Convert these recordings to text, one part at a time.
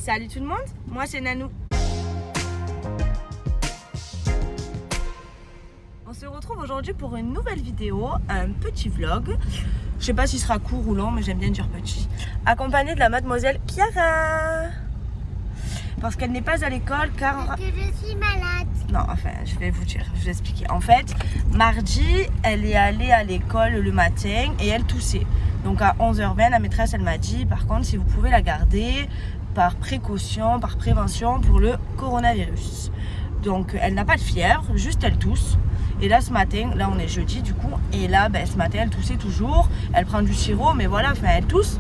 Salut tout le monde, moi c'est Nanou. On se retrouve aujourd'hui pour une nouvelle vidéo, un petit vlog. Je sais pas s'il sera court ou long, mais j'aime bien dire petit. Accompagné de la mademoiselle Chiara. Parce qu'elle n'est pas à l'école car... Parce que je suis malade. Non, enfin, je vais vous dire, je vais vous expliquer. En fait, mardi, elle est allée à l'école le matin et elle toussait. Donc à 11h20, la maîtresse, elle m'a dit, par contre, si vous pouvez la garder par précaution, par prévention pour le coronavirus. Donc elle n'a pas de fièvre, juste elle tousse. Et là ce matin, là on est jeudi du coup, et là ce matin elle toussait toujours. Elle prend du sirop, mais voilà, enfin elle tousse.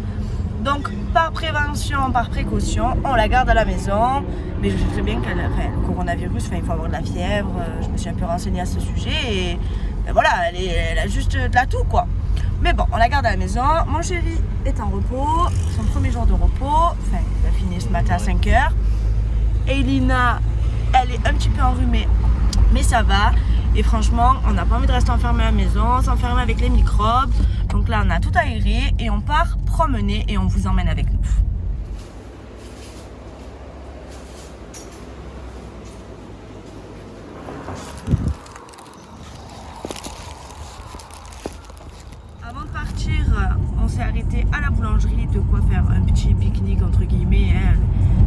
Donc par prévention, par précaution, on la garde à la maison. Mais je sais très bien que le coronavirus, il faut avoir de la fièvre. Je me suis un peu renseignée à ce sujet et voilà, elle a juste de la toux quoi. Mais bon, on la garde à la maison. Mon chéri est en repos, son premier jour de repos. Enfin, il a fini ce matin à 5h. Et Lina, elle est un petit peu enrhumée, mais ça va. Et franchement, on n'a pas envie de rester enfermé à la maison, s'enfermer avec les microbes. Donc là, on a tout aéré et on part promener et on vous emmène avec nous. Avant de partir, on s'est arrêté à la boulangerie, de quoi faire un petit pique-nique entre guillemets.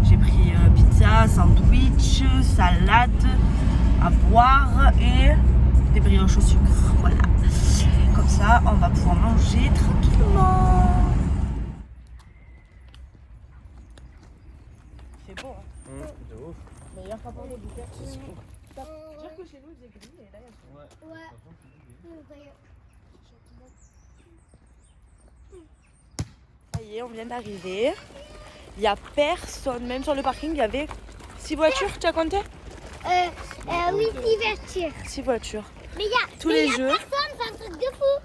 J'ai pris pizza, sandwich, salade à boire et des brioches au sucre. Voilà. Comme ça, on va pouvoir manger tranquillement. C'est beau, hein? De ouf. Meilleur rapport de bouquet. Dire que chez nous, il faisait gris, et là, il y a... Ouais. Ça y est, on vient d'arriver. Il n'y a personne. Même sur le parking, il y avait 6 voitures. Tu as compté? Oui, 6 voitures. 6 voitures. Mais il y a Tous les jeux. personne, c'est un truc de fou.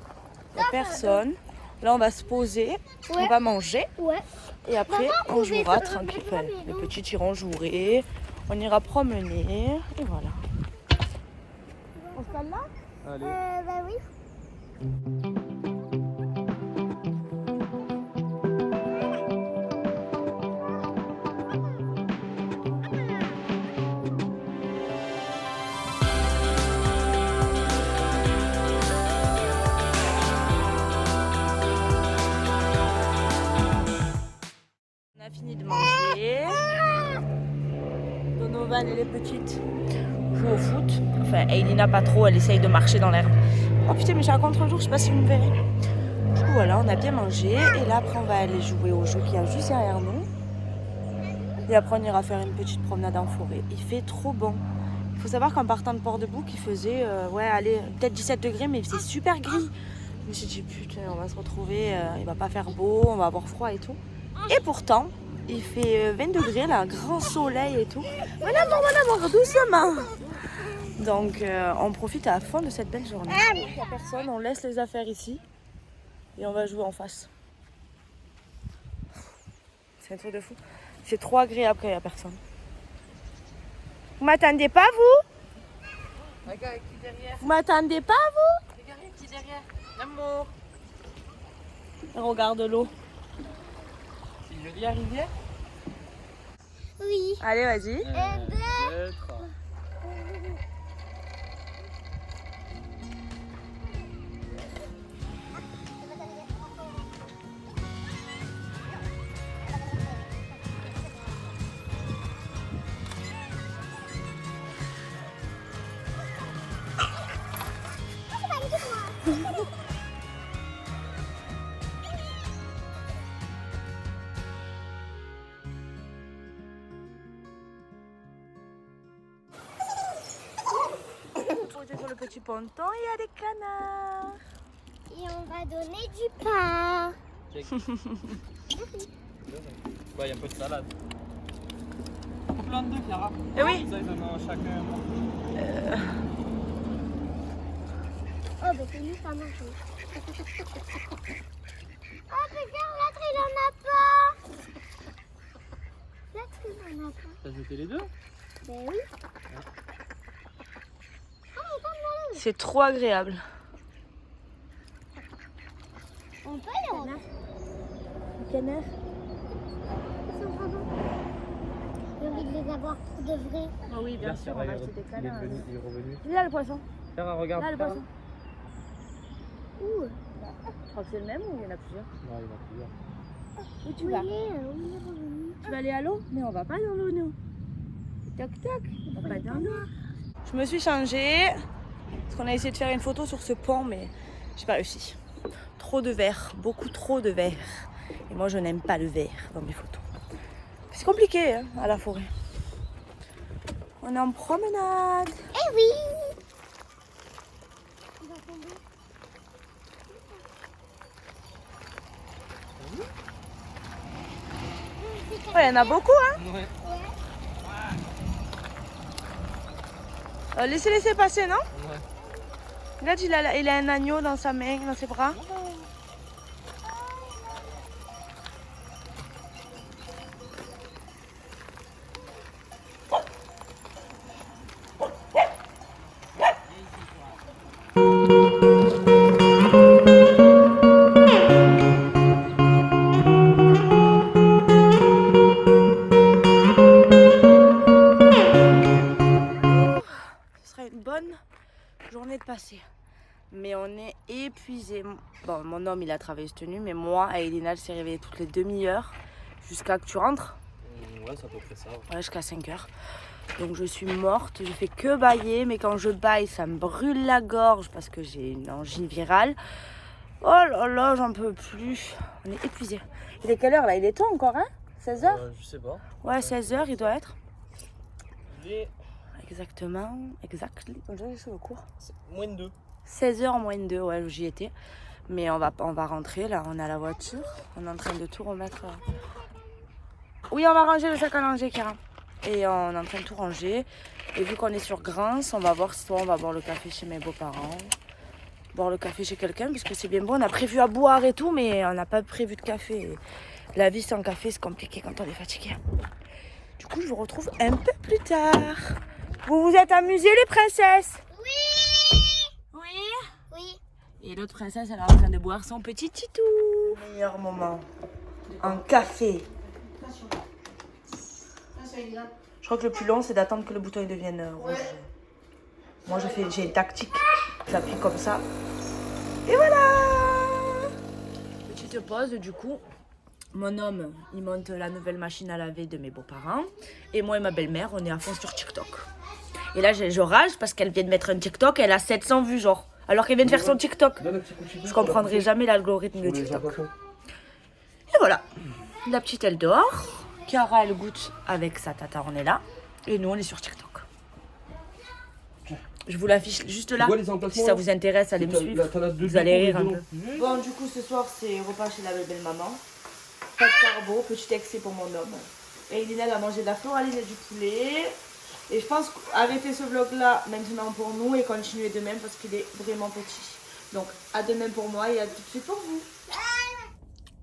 Il n'y a personne. Là, on va se poser. On Ouais. va manger. Ouais. Et après, Maman, on jouera pouvez- tranquille. maman, Enfin, les non. petits iront jouer. On ira promener. Et voilà. On se cale là? Allez. Bah oui. On a fini de manger. Donovan et les petites jouent au foot. Enfin, Elina pas trop, elle essaye de marcher dans l'herbe. Oh putain, mais j'ai un contre-jour, je sais pas si vous me verrez. Du coup, voilà, on a bien mangé. Et là, après, on va aller jouer au jeu qu'il y a juste derrière nous. Et après, on ira faire une petite promenade en forêt. Il fait trop bon. Il faut savoir qu'en partant de Port-de-Bouc, il faisait, peut-être 17 degrés, mais c'est super gris. Je me suis dit, putain, on va se retrouver, il va pas faire beau, on va avoir froid et tout. Et pourtant, il fait 20 degrés, là, un grand soleil et tout. Madame, doucement. Donc, on profite à fond de cette belle journée. Il n'y a personne, on laisse les affaires ici et on va jouer en face. C'est un truc de fou. C'est trop agréable quand il n'y a personne. Vous m'attendez pas, vous? Regarde qui derrière. Vous m'attendez pas, vous? Regardez qui derrière. L'amour. Regarde l'eau. C'est joli la rivière. Oui. Allez, vas-y. 1, 2, 3. Posé sur le petit ponton, il y a des canards. Et on va donner du pain. Check. Ouais, il y a un peu de salade. Plein de deux, Clara. Eh oui. Ça, ils en ont chacun. Oh, bah c'est nous, ça mange. Oh, regarde, l'autre, il en a pas. L'autre, il en a pas. T'as jeté les deux? Ben oui. C'est trop agréable. On peut les rendre. Canard. Ils sont pas bons. avoir pour de vrai. Oh oui, bien sûr, on va acheter des Il est câlins. venu, il est revenu. Il est là le poisson. Tiens, regarde. Là le poisson. Où Je crois que c'est le même ou il y en a plusieurs? Non, il y en a plusieurs. Où tu Où vas? il est revenu? Tu vas aller à l'eau? Mais on va pas dans l'eau, nous. Toc toc. On va pas dans l'eau. Je me suis changée. Parce qu'on a essayé de faire une photo sur ce pont, mais j'ai pas réussi. Trop de verre, beaucoup trop de verre. Et moi, je n'aime pas le verre dans mes photos. C'est compliqué hein, à la forêt. On est en promenade. Eh oui. Il va tomber. Ouais, il y en a beaucoup, hein. Ouais. Laissez passer, non? Ouais. Regarde, il a un agneau dans sa main, dans ses bras. Ce sera une bonne journée de passer. Mais on est épuisé. Bon, mon homme il a travaillé cette nuit, mais moi et Elina elle s'est réveillée toutes les demi-heures jusqu'à que tu rentres. Ouais, c'est à peu près ça. Ouais, jusqu'à 5 heures. Donc je suis morte, je fais que bailler, mais quand je baille, ça me brûle la gorge parce que j'ai une angine virale. Oh là là, j'en peux plus. On est épuisé. Il est quelle heure là? Il est tôt encore, hein? 16 heures? Je sais pas. Ouais, 16 heures, il doit être. Il est Exactement, exactement. On dirait les cheveux courts. moins de 2. 16h moins 2, ouais, j'y étais. Mais on va rentrer là, on est à la voiture. On est en train de tout remettre. Oui, on va ranger le sac à langer, Kira. Et on est en train de tout ranger. Et vu qu'on est sur Grance, on va voir si soit on va boire le café chez mes beaux-parents. Boire le café chez quelqu'un, parce que c'est bien bon. On a prévu à boire et tout, mais on n'a pas prévu de café. Et la vie sans café, c'est compliqué quand on est fatigué. Du coup, je vous retrouve un peu plus tard. Vous vous êtes amusés, les princesses? Oui. Oui. Oui. Et l'autre princesse, elle est en train de boire son petit titou. Meilleur moment. Un café. Je crois que le plus long, c'est d'attendre que le bouton il devienne rouge. Moi, j'ai une tactique. J'appuie comme ça. Et voilà. Petite pause, du coup. Mon homme, il monte la nouvelle machine à laver de mes beaux-parents. Et moi et ma belle-mère, on est à fond sur TikTok. Et là, je rage parce qu'elle vient de mettre un TikTok, elle a 700 vues, genre. Alors qu'elle vient de faire son TikTok. Je comprendrai jamais l'algorithme de TikTok. Et voilà. La petite, elle dort. Chiara, elle goûte avec sa tata, on est là. Et nous, on est sur TikTok. Je vous l'affiche juste là. Si ça vous intéresse, allez me suivre. Vous allez rire un peu. Bon, du coup, ce soir, c'est repas chez la belle maman. Pas de carbo, petit excès pour mon homme. Et Elina, elle a mangé de la floraline et du poulet. Et je pense arrêter ce vlog là maintenant pour nous et continuer demain parce qu'il est vraiment petit. Donc à demain pour moi et à tout de suite pour vous.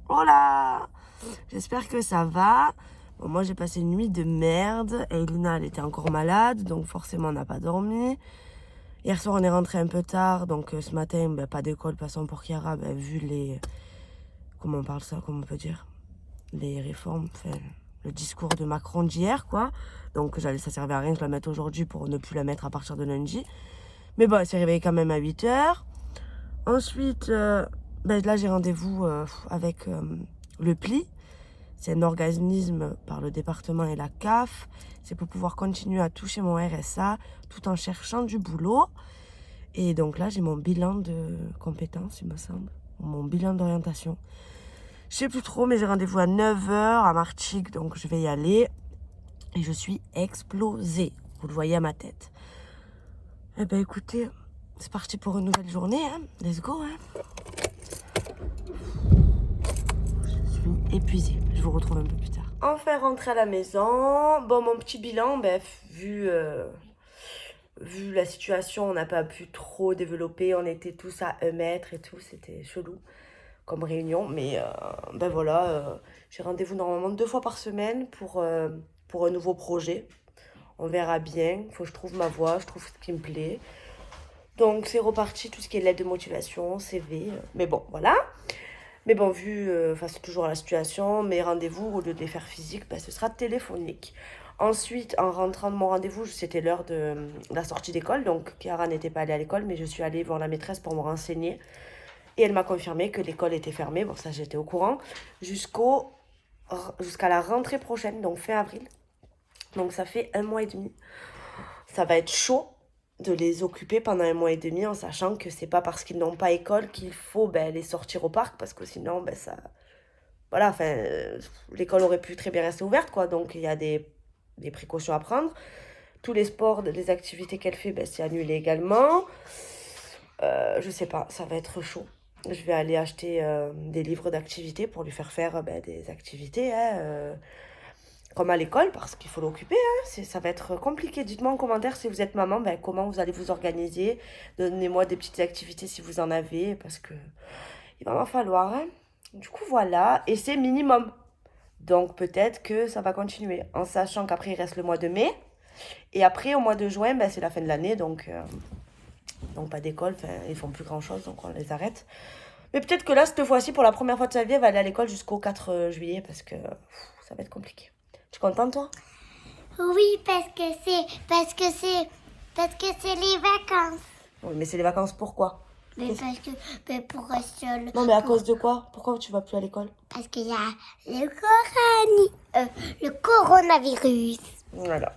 Voilà. J'espère que ça va. Bon, moi j'ai passé une nuit de merde. Et Elina elle était encore malade donc forcément on n'a pas dormi. Hier soir on est rentré un peu tard donc ce matin pas d'école passant pour Chiara vu les... Comment on parle ça? Comment on peut dire? Les réformes, enfin, le discours de Macron d'hier quoi. Donc ça servait à rien que je la mette aujourd'hui pour ne plus la mettre à partir de lundi. Mais bon, elle s'est réveillée quand même à 8 h. Ensuite, là j'ai rendez-vous avec le PLI. C'est un organisme par le département et la CAF. C'est pour pouvoir continuer à toucher mon RSA tout en cherchant du boulot. Et donc là, j'ai mon bilan de compétences, il me semble. Mon bilan d'orientation. Je sais plus trop, mais j'ai rendez-vous à 9 h à Martigues, donc je vais y aller. Et je suis explosée. Vous le voyez à ma tête. Eh ben écoutez, c'est parti pour une nouvelle journée. Hein. Let's go. Hein. Je suis épuisée. Je vous retrouve un peu plus tard. Enfin rentré à la maison. Bon, mon petit bilan, vu la situation, on n'a pas pu trop développer. On était tous à 1 mètre et tout. C'était chelou comme réunion. Mais voilà, j'ai rendez-vous normalement 2 fois par semaine pour un nouveau projet. On verra bien. Il faut que je trouve ma voie, je trouve ce qui me plaît. Donc c'est reparti, tout ce qui est lettre de motivation, CV. Mais bon, voilà. Mais bon, vu, c'est toujours la situation, mes rendez-vous, au lieu de les faire physiques, ce sera téléphonique. Ensuite, en rentrant de mon rendez-vous, c'était l'heure de la sortie d'école. Donc, Chiara n'était pas allée à l'école, mais je suis allée voir la maîtresse pour me renseigner. Et elle m'a confirmé que l'école était fermée. Bon, ça, j'étais au courant. Jusqu'à la rentrée prochaine, donc fin avril. Donc, ça fait 1 mois et demi. Ça va être chaud de les occuper pendant 1 mois et demi en sachant que c'est pas parce qu'ils n'ont pas école qu'il faut les sortir au parc parce que sinon, ça... Voilà, enfin, l'école aurait pu très bien rester ouverte, quoi. Donc, il y a des précautions à prendre. Tous les sports, les activités qu'elle fait, c'est annulé également. Je sais pas, ça va être chaud. Je vais aller acheter des livres d'activités pour lui faire des activités, comme à l'école, parce qu'il faut l'occuper. Ça va être compliqué. Dites-moi en commentaire si vous êtes maman, comment vous allez vous organiser. Donnez-moi des petites activités si vous en avez, parce que il va m'en falloir. Du coup, voilà. Et c'est minimum. Donc, peut-être que ça va continuer. En sachant qu'après, il reste le mois de mai. Et après, au mois de juin, c'est la fin de l'année. Donc pas d'école. Ils font plus grand-chose. Donc, on les arrête. Mais peut-être que là, cette fois-ci, pour la première fois de sa vie, elle va aller à l'école jusqu'au 4 juillet. Parce que ça va être compliqué. Tu es contente, toi? Oui, parce que c'est les vacances. Oui, mais c'est les vacances, pourquoi? Mais parce que pour rester Non, mais à cause de quoi? Pourquoi tu vas plus à l'école? Parce qu'il y a le coronavirus. Voilà.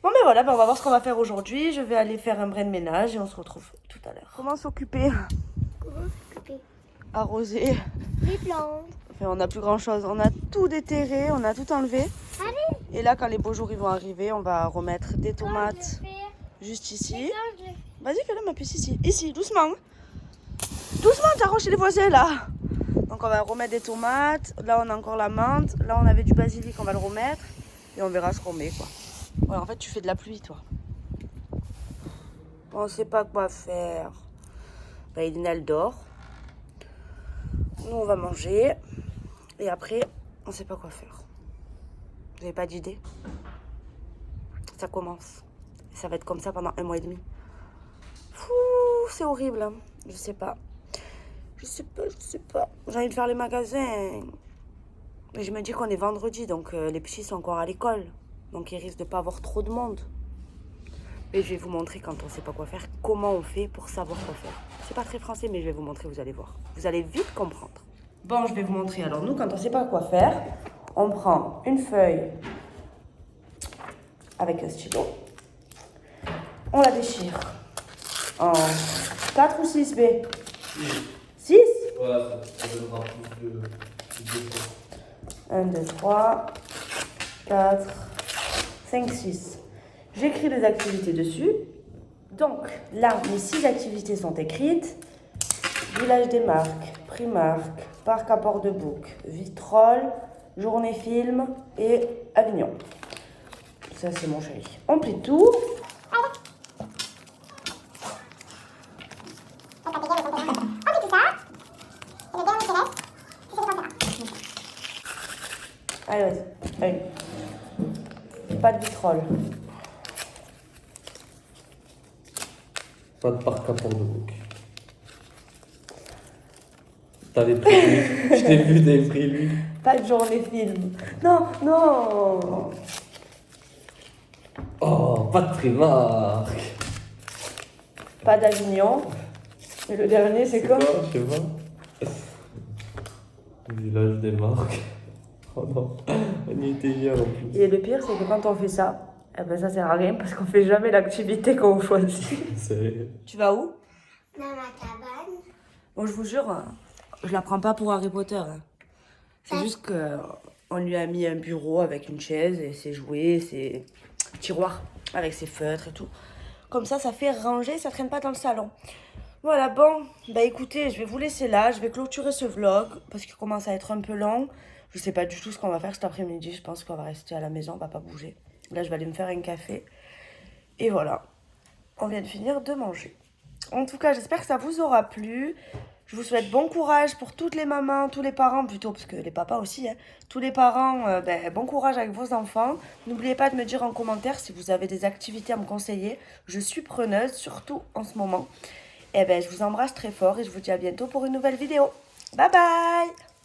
Bon, mais voilà, on va voir ce qu'on va faire aujourd'hui. Je vais aller faire un brin de ménage et on se retrouve tout à l'heure. Comment s'occuper? Arroser. Les plantes. Enfin, on n'a plus grand chose. On a tout déterré, on a tout enlevé. Allez. Et là, quand les beaux jours ils vont arriver, on va remettre des tomates juste ici. Vas-y, fais-le ma puce ici. Ici, doucement. Doucement, t'arraches chez les voisins là. Donc on va remettre des tomates. Là, on a encore la menthe. Là, on avait du basilic, on va le remettre. Et on verra ce qu'on met, quoi. Ouais, en fait, tu fais de la pluie, toi. On sait pas quoi faire. Edina, elle dort. Nous, on va manger. Et après, on sait pas quoi faire. Vous n'avez pas d'idée? Ça commence. Et ça va être comme ça pendant 1 mois et demi. Fou, c'est horrible. Hein. Je sais pas. Je sais pas. J'ai envie de faire les magasins. Mais je me dis qu'on est vendredi, donc les petits sont encore à l'école. Donc ils risquent de pas avoir trop de monde. Mais je vais vous montrer quand on sait pas quoi faire, comment on fait pour savoir quoi faire. C'est pas très français, mais je vais vous montrer, vous allez voir. Vous allez vite comprendre. Bon, je vais vous montrer. Alors nous, quand on sait pas quoi faire, on prend une feuille avec un stylo. On la déchire en 4 ou 6 B. 6 Ouais, ça donnera plus de 1, 2, 3, 4, 5, 6. J'écris les activités dessus. Donc, là, mes 6 activités sont écrites. Village des marques, Primark, Parc à Port-de-Bouc, Vitrolles, Journée film et Avignon. Ça, c'est mon chéri. On plie tout. Allez, vas-y. Allez. Pas de vitrolles. Pas de parc à Port-de-Bouc. T'avais pris lui. Je t'ai vu, t'avais pris lui. Pas de journée film. Non, non. Oh, pas de Primark. Pas d'Avignon. Et le dernier, c'est quoi? Je sais pas. Village des marques. Oh non, on y était hier en plus. Et le pire, c'est que quand on fait ça, ça sert à rien parce qu'on fait jamais l'activité qu'on choisit. C'est... Tu vas où? Dans ma cabane. Bon, je vous jure, je la prends pas pour Harry Potter. Hein. C'est juste qu'on lui a mis un bureau avec une chaise et ses jouets, ses tiroirs avec ses feutres et tout. Comme ça fait ranger, ça traîne pas dans le salon. Voilà, bon, écoutez, je vais vous laisser là. Je vais clôturer ce vlog parce qu'il commence à être un peu long. Je sais pas du tout ce qu'on va faire cet après-midi. Je pense qu'on va rester à la maison, on va pas bouger. Là, je vais aller me faire un café. Et voilà, on vient de finir de manger. En tout cas, j'espère que ça vous aura plu. Je vous souhaite bon courage pour toutes les mamans, tous les parents plutôt, parce que les papas aussi. Hein. Tous les parents, bon courage avec vos enfants. N'oubliez pas de me dire en commentaire si vous avez des activités à me conseiller. Je suis preneuse, surtout en ce moment. Et je vous embrasse très fort et je vous dis à bientôt pour une nouvelle vidéo. Bye bye!